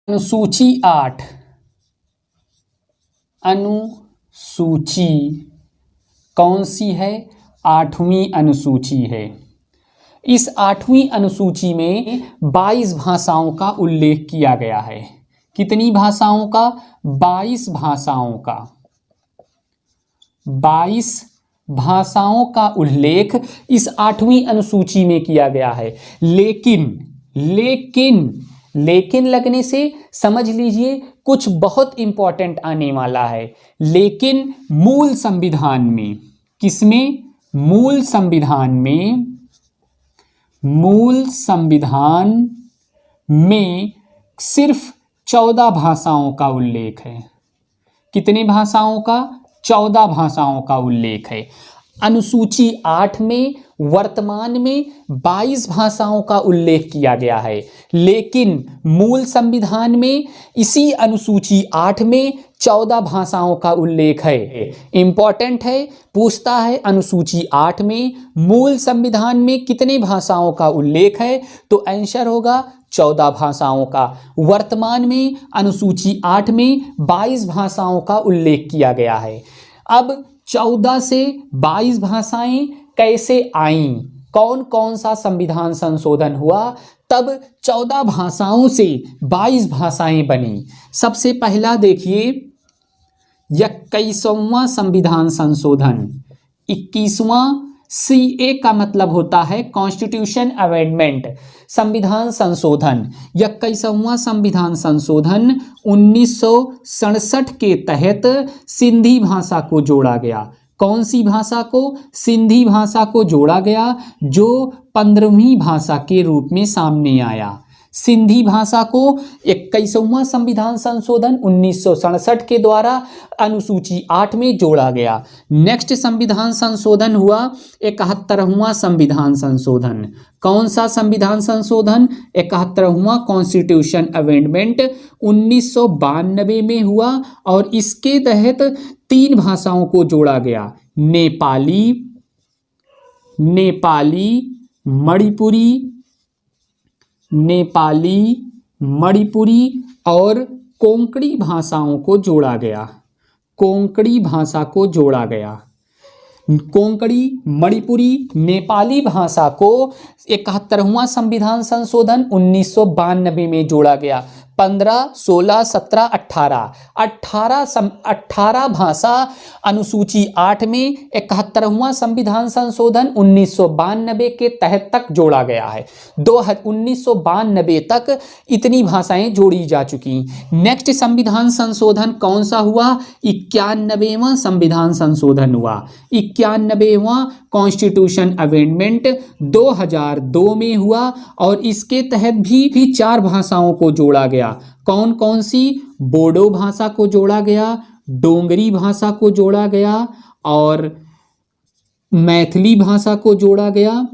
अनुसूची 8 अनुसूची कौन सी है? 8वीं अनुसूची है। इस 8वीं अनुसूची में 22 भाषाओं का उल्लेख किया गया है। कितनी भाषाओं का? 22 भाषाओं का। 22 भाषाओं का उल्लेख इस 8वीं अनुसूची में किया गया है। लेकिन लगने से समझ लीजिए कुछ बहुत इंपॉर्टेंट आने वाला है। लेकिन मूल संविधान में, किसमें? मूल संविधान में सिर्फ 14 भाषाओं का उल्लेख है। कितने भाषाओं का? 14 भाषाओं का उल्लेख है। अनुसूची 8 में वर्तमान में 22 भाषाओं का उल्लेख किया गया है, लेकिन मूल संविधान में इसी अनुसूची 8 में 14 भाषाओं का उल्लेख है। इंपॉर्टेंट है, पूछता है अनुसूची 8 में मूल संविधान में कितने भाषाओं का उल्लेख है, तो आंसर होगा 14 भाषाओं का। वर्तमान में अनुसूची 8 में 22 भाषाओं का उल्लेख किया गया है। अब 14 से 22 भाषाएं कैसे आईं? कौन कौन सा संविधान संशोधन हुआ तब 14 भाषाओं से 22 भाषाएं बनी? सबसे पहला देखिए 21वां संविधान संशोधन। 21वां CA का मतलब होता है कॉन्स्टिट्यूशन अमेंडमेंट, संविधान संशोधन। 21वां संविधान संशोधन 1967 के तहत सिंधी भाषा को जोड़ा गया। कौन सी भाषा को? सिंधी भाषा को जोड़ा गया, जो 15वीं भाषा के रूप में सामने आया। सिंधी भाषा को 21वां संविधान संशोधन 1967 के द्वारा अनुसूची 8 में जोड़ा गया। नेक्स्ट संविधान संशोधन हुआ 71वां संविधान संशोधन। कौन सा संविधान संशोधन? 71वां कॉन्स्टिट्यूशन अमेंडमेंट 1992 में हुआ और इसके तहत 3 भाषाओं को जोड़ा गया। नेपाली, मणिपुरी और कोंकणी भाषाओं को जोड़ा गया। कोंकणी भाषा को जोड़ा गया। कोंकणी, मणिपुरी, नेपाली भाषा को 71वां संविधान संशोधन 1992 में जोड़ा गया। 15, 16, 17, 18 भाषा अनुसूची 8 में 71वां संविधान संशोधन 1992 के तहत तक जोड़ा गया है। 1992 तक इतनी भाषाएं जोड़ी जा चुकी। नेक्स्ट संविधान संशोधन कौन सा हुआ? 91वां संविधान संशोधन हुआ। 91वां कॉन्स्टिट्यूशन अमेंडमेंट 2002 में हुआ और इसके तहत भी 4 भाषाओं को जोड़ा गया। कौन कौन सी? बोडो भाषा को जोड़ा गया, डोंगरी भाषा को जोड़ा गया और मैथिली भाषा को जोड़ा गया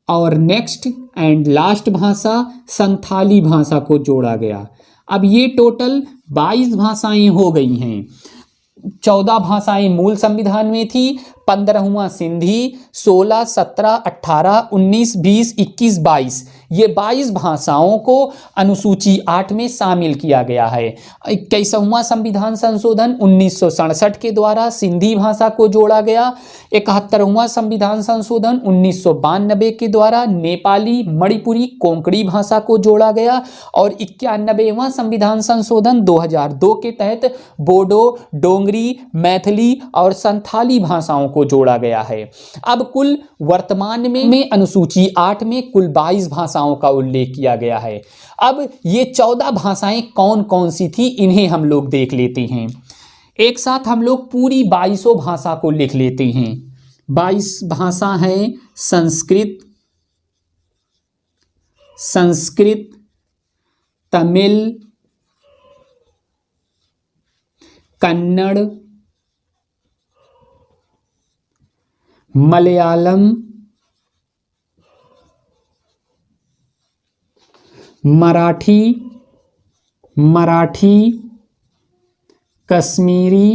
और नेक्स्ट एंड लास्ट भाषा संथाली भाषा को जोड़ा गया। अब ये टोटल 22 भाषाएं हो गई हैं। 14 भाषाएं मूल संविधान में थी, 15वां सिंधी, 16, 17, 18, 19, 20, 21, 22 ये 22 भाषाओं को अनुसूची 8 में शामिल किया गया है। 21वां संविधान संशोधन 1967 के द्वारा सिंधी भाषा को जोड़ा गया। 71वां संविधान संशोधन 1992 के द्वारा नेपाली, मणिपुरी, कोंकणी भाषा को जोड़ा गया और 91वां संविधान संशोधन 2002 के तहत बोडो, डोंगरी, मैथिली और संथाली भाषाओं को जोड़ा गया है। अब कुल वर्तमान में अनुसूची 8 में कुल 22 भाषाओं का उल्लेख किया गया है। अब ये 14 भाषाएं कौन कौन सी थी इन्हें हम लोग देख लेते हैं। एक साथ हम लोग पूरी 22 भाषा को लिख लेते हैं। 22 भाषा है संस्कृत, तमिल, कन्नड़, मलयालम, मराठी, कश्मीरी,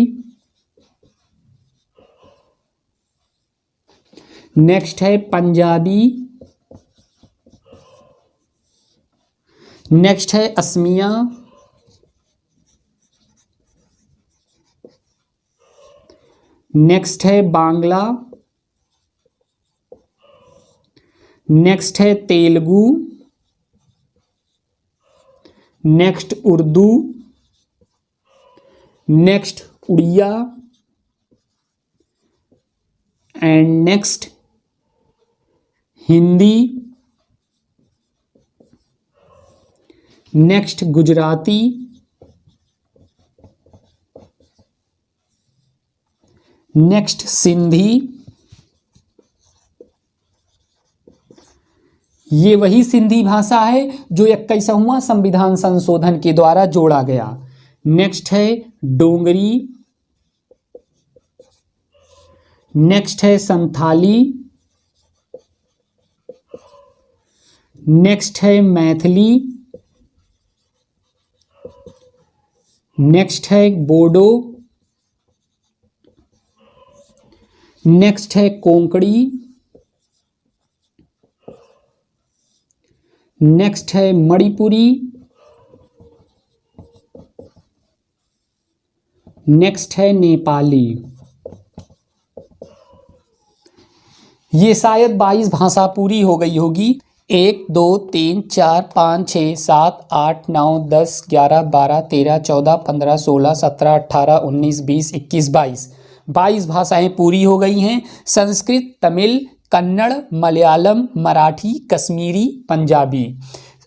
नेक्स्ट है पंजाबी, नेक्स्ट है असमिया, नेक्स्ट है बांग्ला, नेक्स्ट है Telugu, next Urdu, next Odia and next Hindi, next Gujarati, next Sindhi. ये वही सिंधी भाषा है जो 21वां संविधान संशोधन के द्वारा जोड़ा गया। नेक्स्ट है डोंगरी, नेक्स्ट है संथाली, नेक्स्ट है मैथिली, नेक्स्ट है बोडो, नेक्स्ट है कोंकणी, नेक्स्ट है मणिपुरी, नेक्स्ट है नेपाली। ये शायद 22 भाषा पूरी हो गई होगी। 1 2 3 4 5 6 7 8 9 10 11 12 13 14 15 16 17 18 19 20 21 22 भाषाएं पूरी हो गई हैं। संस्कृत, तमिल, कन्नड़, मलयालम, मराठी, कश्मीरी, पंजाबी,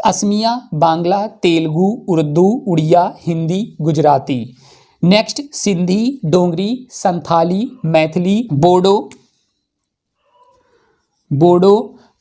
असमिया, बांग्ला, तेलुगु, उर्दू, उड़िया, हिंदी, गुजराती। नेक्स्ट सिंधी, डोंगरी, संथाली, मैथिली, बोडो,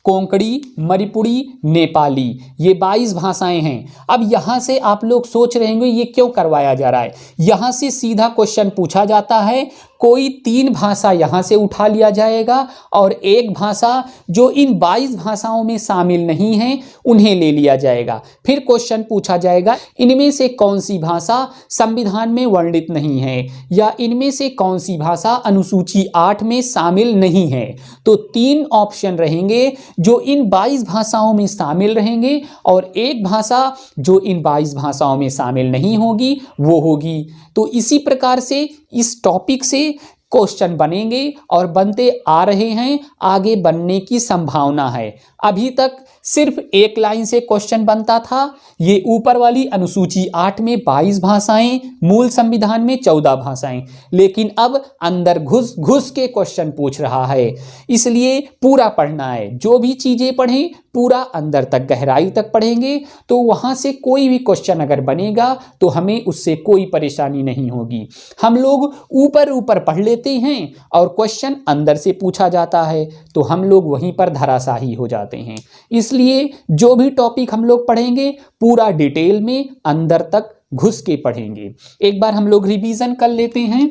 कोंकणी, मणिपुरी, नेपाली। ये 22 भाषाएं हैं। अब यहाँ से आप लोग सोच रहे होंगे ये क्यों करवाया जा रहा है। यहाँ से सीधा क्वेश्चन पूछा जाता है, कोई 3 भाषा यहाँ से उठा लिया जाएगा और एक भाषा जो इन 22 भाषाओं में शामिल नहीं है उन्हें ले लिया जाएगा। फिर क्वेश्चन पूछा जाएगा इनमें से कौन सी भाषा संविधान में वर्णित नहीं है या इनमें से कौन सी भाषा अनुसूची 8 में शामिल नहीं है। तो 3 ऑप्शन रहेंगे जो इन 22 भाषाओं में शामिल रहेंगे और एक भाषा जो इन 22 भाषाओं में शामिल नहीं होगी वो होगी। तो इसी प्रकार से इस टॉपिक से क्वेश्चन बनेंगे और बनते आ रहे हैं, आगे बनने की संभावना है। अभी तक सिर्फ एक लाइन से क्वेश्चन बनता था। ये ऊपर वाली अनुसूची 8 में 22 भाषाएं, मूल संविधान में 14 भाषाएं, लेकिन अब अंदर घुस घुस के क्वेश्चन पूछ रहा है। इसलिए पूरा पढ़ना है, जो भी चीजें पढ़ें पूरा अंदर तक गहराई तक पढ़ेंगे तो वहां से कोई भी क्वेश्चन अगर बनेगा तो हमें उससे कोई परेशानी नहीं होगी। हम लोग ऊपर ऊपर पढ़ लेते हैं और क्वेश्चन अंदर से पूछा जाता है तो हम लोग वहीं पर धराशायी हो जाते हैं। इसलिए जो भी टॉपिक हम लोग पढ़ेंगे पूरा डिटेल में अंदर तक घुस के पढ़ेंगे। एक बार हम लोग रिवीजन कर लेते हैं।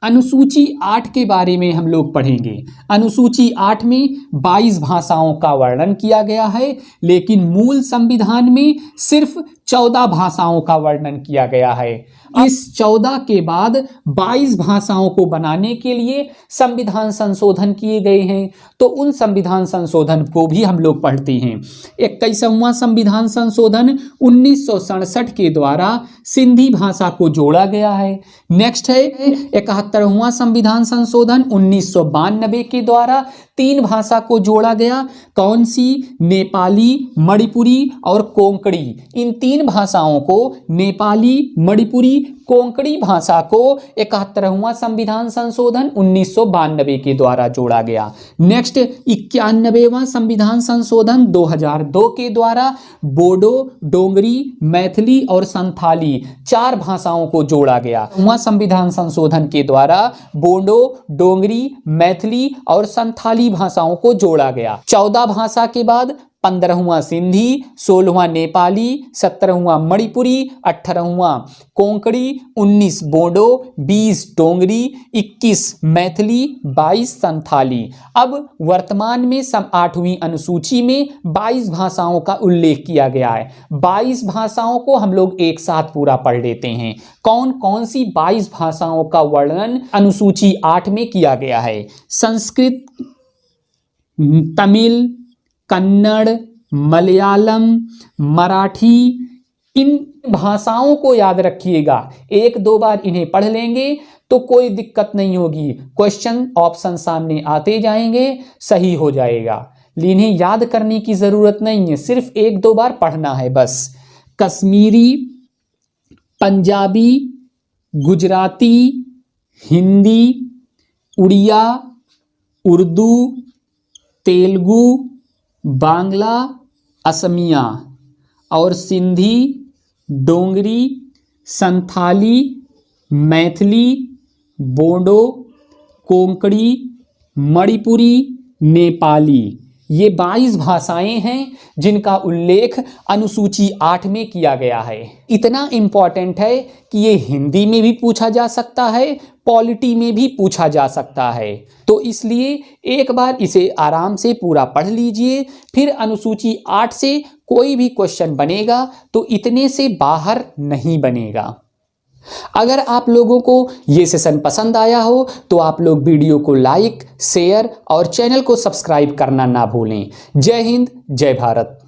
अनुसूची 8 के बारे में हम लोग पढ़ेंगे। अनुसूची 8 में 22 भाषाओं का वर्णन किया गया है, लेकिन मूल संविधान में सिर्फ 14 भाषाओं का वर्णन किया गया है। इस 14 के बाद 22 भाषाओं को बनाने के लिए संविधान संशोधन किए गए हैं, तो उन संविधान संशोधन को भी हम लोग पढ़ते हैं। 21वां संविधान संशोधन 1967 के द्वारा सिंधी भाषा को जोड़ा गया है। नेक्स्ट है 71वां संविधान संशोधन 1992 के द्वारा 3 भाषा को जोड़ा गया। कौन सी? नेपाली, मणिपुरी और कोंकणी। इन 3 भाषाओं को, नेपाली, मणिपुरी, कोंकणी भाषा को 71वां संविधान संशोधन 1992 के द्वारा जोड़ा गया। नेक्स्ट 91वां संविधान संशोधन 2002 के द्वारा बोडो, डोंगरी, मैथिली और संथाली 4 भाषाओं को जोड़ा गया। संविधान संशोधन के द्वारा बोडो, डोंगरी, मैथिली और संथाली भाषाओं को जोड़ा गया। 14 भाषा के बाद 15वां सिंधी, 16वां नेपाली, 17वां मणिपुरी, 18वां कोंकणी, 19 बोडो, 20 डोंगरी, 21 मैथिली, 22 संथाली। अब वर्तमान में 8वीं अनुसूची में 22 भाषाओं का उल्लेख किया गया है। 22 भाषाओं को हम लोग एक साथ पूरा पढ़ लेते हैं। कौन कौन सी 22 भाषाओं का वर्णन अनुसूची 8 में किया गया है? संस्कृत, तमिल, कन्नड़, मलयालम, मराठी, इन भाषाओं को याद रखिएगा, एक दो बार इन्हें पढ़ लेंगे तो कोई दिक्कत नहीं होगी, क्वेश्चन ऑप्शन सामने आते जाएंगे, सही हो जाएगा। इन्हें याद करने की जरूरत नहीं है, सिर्फ एक दो बार पढ़ना है बस। कश्मीरी, पंजाबी, गुजराती, हिंदी, उड़िया, उर्दू, तेलुगु, बांग्ला, असमिया और सिंधी, डोंगरी, संथाली, मैथिली, बोडो, कोंकणी, मणिपुरी, नेपाली, ये 22 भाषाएं हैं जिनका उल्लेख अनुसूची 8 में किया गया है। इतना इम्पॉर्टेंट है कि ये हिंदी में भी पूछा जा सकता है, पॉलिटी में भी पूछा जा सकता है, तो इसलिए एक बार इसे आराम से पूरा पढ़ लीजिए। फिर अनुसूची 8 से कोई भी क्वेश्चन बनेगा तो इतने से बाहर नहीं बनेगा। अगर आप लोगों को ये सेशन पसंद आया हो तो आप लोग वीडियो को लाइक, शेयर और चैनल को सब्सक्राइब करना ना भूलें। जय हिंद, जय भारत।